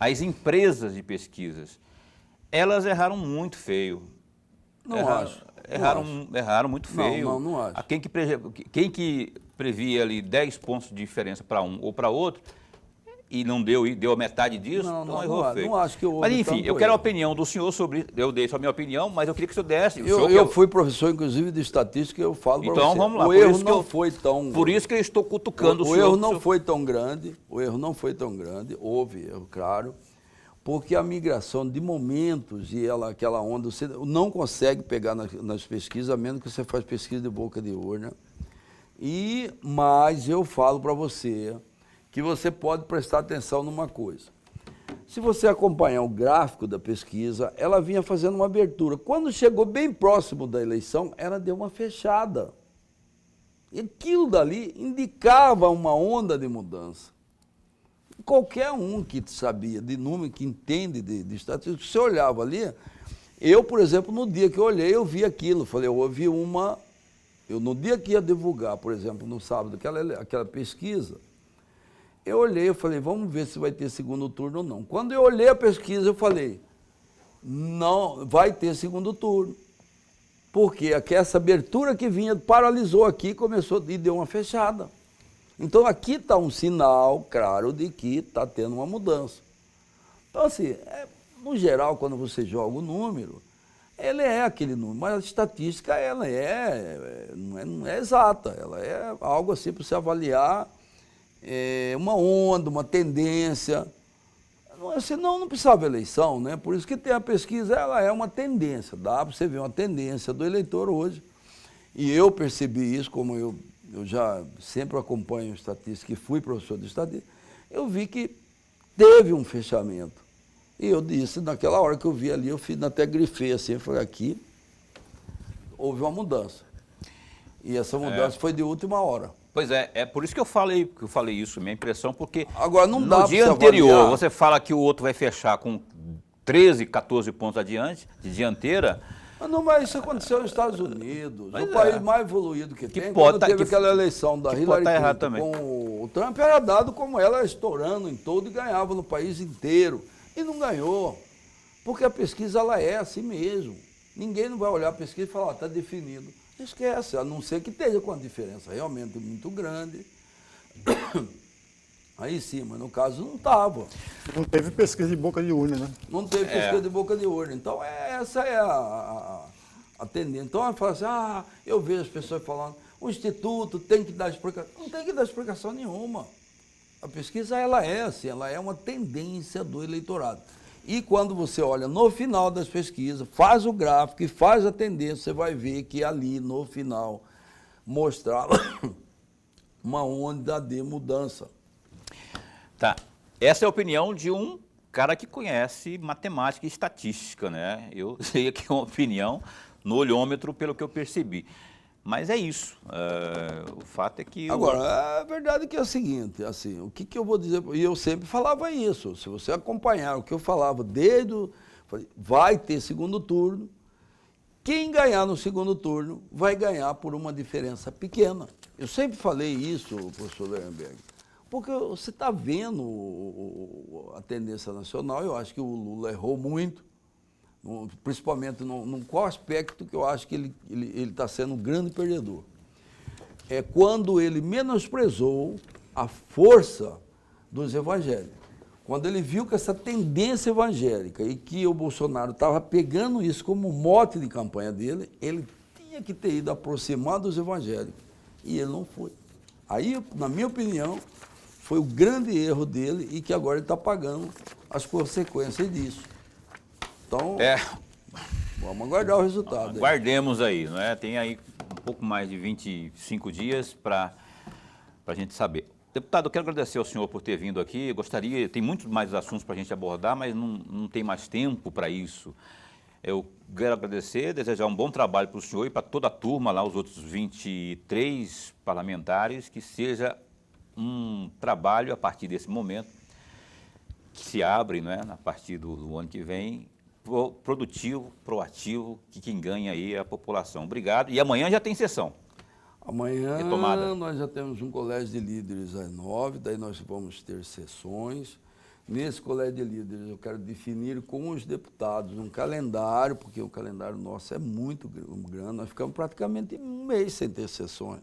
As empresas de pesquisas, elas erraram muito feio. Não acho. Erraram muito feio. Não acho. Quem que previa ali 10 pontos de diferença para um ou para outro, e não deu a metade disso, então errou feio. Não acho que houve. Mas enfim, eu quero a opinião do senhor sobre, eu dei só a minha opinião, mas eu queria que o senhor desse. Eu fui professor, inclusive, de estatística, e eu falo para você. Então, vamos lá. O erro não foi tão... Por isso que eu estou cutucando o senhor. O erro não foi tão grande, houve erro, claro, porque a migração de momentos e aquela onda, você não consegue pegar nas pesquisas, a menos que você faz pesquisa de boca de urna. Mas eu falo para você que você pode prestar atenção numa coisa. Se você acompanhar o gráfico da pesquisa, ela vinha fazendo uma abertura. Quando chegou bem próximo da eleição, ela deu uma fechada. E aquilo dali indicava uma onda de mudança. Qualquer um que sabia de número, que entende de estatística, você olhava ali, eu, por exemplo, no dia que eu olhei, eu vi aquilo. Falei, no dia que ia divulgar, por exemplo, no sábado, aquela pesquisa, eu olhei, eu falei, vamos ver se vai ter segundo turno ou não. Quando eu olhei a pesquisa, eu falei, não, vai ter segundo turno. Porque essa abertura que vinha, paralisou aqui, começou e deu uma fechada. Então aqui está um sinal claro de que está tendo uma mudança. Então assim, no geral, quando você joga o número, ele é aquele número, mas a estatística ela não é exata, ela é algo assim para você avaliar uma onda, uma tendência. Senão não precisava eleição, né? Por isso que tem a pesquisa, ela é uma tendência, dá para você ver uma tendência do eleitor hoje. E eu percebi isso, como eu já sempre acompanho estatística e fui professor de estatística, eu vi que teve um fechamento. E eu disse, naquela hora que eu vi ali, eu até grifei assim, eu falei, aqui houve uma mudança. E essa mudança foi de última hora. Pois é por isso que eu falei isso, minha impressão, porque agora, não dá no dia anterior você fala que o outro vai fechar com 13, 14 pontos adiante, de dianteira. Não, mas isso aconteceu nos Estados Unidos, o país mais evoluído que tem. Quando teve aquela eleição da Hillary Clinton também. Com o Trump, era dado como ela estourando em todo e ganhava no país inteiro. E não ganhou, porque a pesquisa ela é assim mesmo. Ninguém não vai olhar a pesquisa e falar, está definido. Esquece, a não ser que esteja com uma diferença realmente muito grande. Aí sim, mas no caso não estava. Não teve pesquisa de boca de urna, né? Não teve pesquisa de boca de urna. Então, essa é a tendência. Então, ela fala assim, eu vejo as pessoas falando, o Instituto tem que dar explicação. Não tem que dar explicação nenhuma. A pesquisa, ela é assim, ela é uma tendência do eleitorado. E quando você olha no final das pesquisas, faz o gráfico e faz a tendência, você vai ver que ali no final mostrava uma onda de mudança. Tá. Essa é a opinião de um cara que conhece matemática e estatística, né? Eu sei que é uma opinião no olhômetro, pelo que eu percebi. Mas é isso. O fato é que... Agora, a verdade é que é o seguinte, assim, o que eu vou dizer, e eu sempre falava isso, se você acompanhar o que eu falava vai ter segundo turno, quem ganhar no segundo turno vai ganhar por uma diferença pequena. Eu sempre falei isso, professor Lerenberg, porque você está vendo a tendência nacional, eu acho que o Lula errou muito, principalmente num qual aspecto que eu acho que ele está sendo um grande perdedor. É quando ele menosprezou a força dos evangélicos. Quando ele viu que essa tendência evangélica e que o Bolsonaro estava pegando isso como mote de campanha dele, ele tinha que ter ido aproximar dos evangélicos. E ele não foi. Aí, na minha opinião, foi o grande erro dele e que agora ele está pagando as consequências disso. Então, vamos aguardar o resultado. Aguardemos aí, não é? Tem aí um pouco mais de 25 dias para a gente saber. Deputado, eu quero agradecer ao senhor por ter vindo aqui. Eu gostaria, tem muitos mais assuntos para a gente abordar, mas não tem mais tempo para isso. Eu quero agradecer, desejar um bom trabalho para o senhor e para toda a turma lá, os outros 23 parlamentares, que seja um trabalho a partir desse momento, que se abre, né, a partir do ano que vem, produtivo, proativo, que quem ganha aí é a população. Obrigado. E amanhã já tem sessão. Amanhã retomada. Nós já temos um colégio de líderes às 9h, daí nós vamos ter sessões. Nesse colégio de líderes eu quero definir com os deputados um calendário, porque o calendário nosso é muito grande, nós ficamos praticamente um mês sem ter sessões.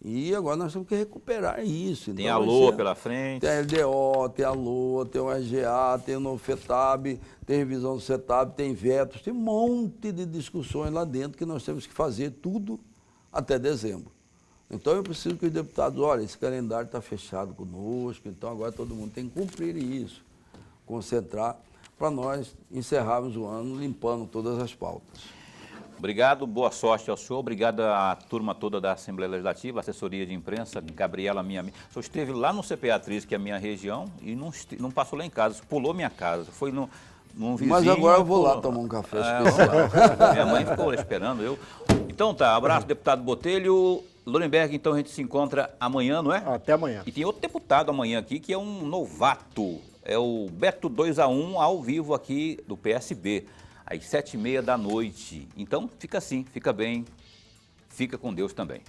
E agora nós temos que recuperar isso. Tem então, a LOA pela frente. Tem a LDO, tem a LOA, tem o RGA, tem o novo FETAB, tem revisão do CETAB, tem vetos, tem um monte de discussões lá dentro que nós temos que fazer tudo até dezembro. Então eu preciso que os deputados, olha, esse calendário está fechado conosco, então agora todo mundo tem que cumprir isso, concentrar, para nós encerrarmos o ano limpando todas as pautas. Obrigado, boa sorte ao senhor, obrigado à turma toda da Assembleia Legislativa, assessoria de imprensa, Gabriela, minha amiga. O senhor esteve lá no CPA 3, que é a minha região, e não passou lá em casa, pulou minha casa, foi num vizinho. Mas agora eu vou lá tomar um café especial. Minha mãe ficou esperando eu. Então tá, abraço, deputado Botelho. Lorenberg, então a gente se encontra amanhã, não é? Até amanhã. E tem outro deputado amanhã aqui que é um novato, é o Beto 2-1 ao vivo aqui do PSB, às 7h30 da noite. Então fica assim, fica bem, fica com Deus também.